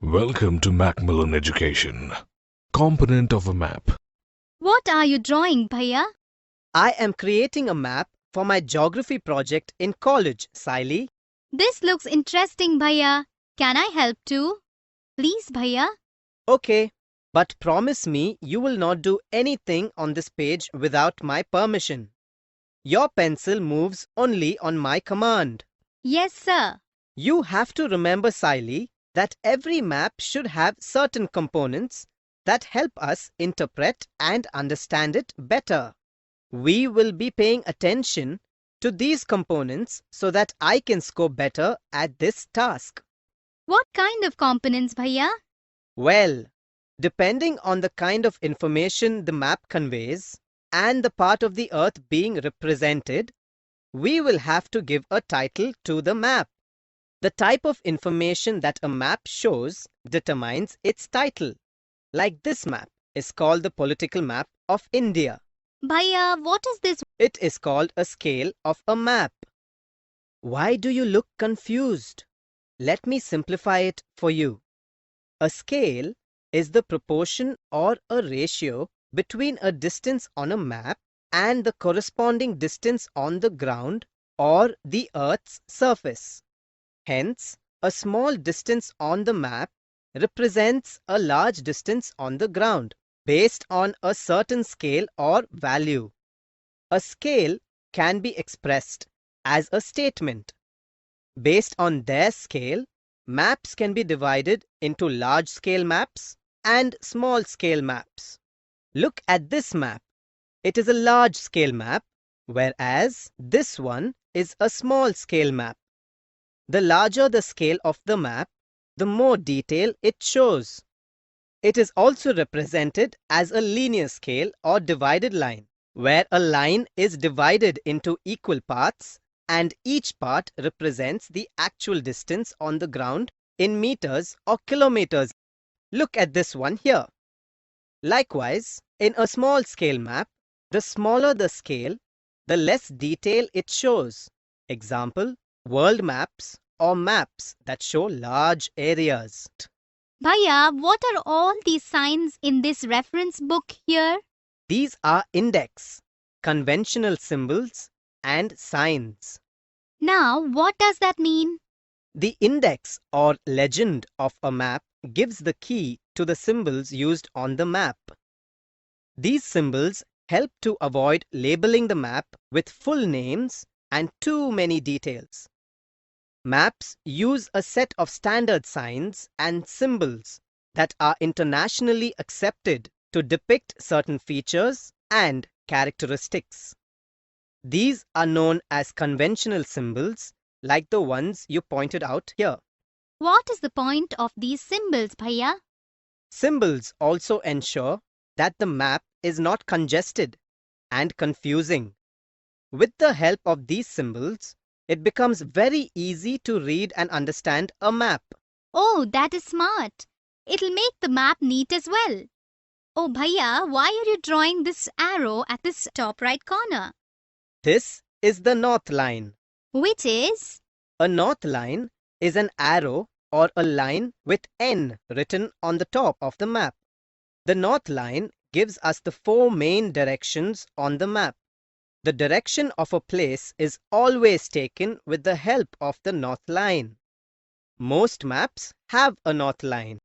Welcome to Macmillan Education. Component of a map. What are you drawing, Bhaiya? I am creating a map for my geography project in college, Siley. This looks interesting, Bhaiya. Can I help too? Please, Bhaiya. Okay, but promise me you will not do anything on this page without my permission. Your pencil moves only on my command. Yes, sir. You have to remember, Siley, that every map should have certain components that help us interpret and understand it better. We will be paying attention to these components so that I can score better at this task. What kind of components, Bhaiya? Well, depending on the kind of information the map conveys and the part of the earth being represented, we will have to give a title to the map. The type of information that a map shows determines its title. Like this map is called the political map of India. Bhaiya, what is this? It is called a scale of a map. Why do you look confused? Let me simplify it for you. A scale is the proportion or a ratio between a distance on a map and the corresponding distance on the ground or the Earth's surface. Hence, a small distance on the map represents a large distance on the ground based on a certain scale or value. A scale can be expressed as a statement. Based on their scale, maps can be divided into large-scale maps and small-scale maps. Look at this map. It is a large-scale map, whereas this one is a small-scale map. The larger the scale of the map, the more detail it shows. It is also represented as a linear scale or divided line, where a line is divided into equal parts and each part represents the actual distance on the ground in meters or kilometers. Look at this one here. Likewise, in a small scale map, the smaller the scale, the less detail it shows. Example, world maps or maps that show large areas. Bhaiya, what are all these signs in this reference book here? These are index, conventional symbols, and signs. Now, what does that mean? The index or legend of a map gives the key to the symbols used on the map. These symbols help to avoid labeling the map with full names and too many details. Maps use a set of standard signs and symbols that are internationally accepted to depict certain features and characteristics. These are known as conventional symbols, like the ones you pointed out here. What is the point of these symbols, Bhaiya? Symbols also ensure that the map is not congested and confusing. With the help of these symbols, it becomes very easy to read and understand a map. Oh, that is smart. It'll make the map neat as well. Oh, Bhaiya, why are you drawing this arrow at this top right corner? This is the north line. Which is? A north line is an arrow or a line with N written on the top of the map. The north line gives us the four main directions on the map. The direction of a place is always taken with the help of the north line. Most maps have a north line.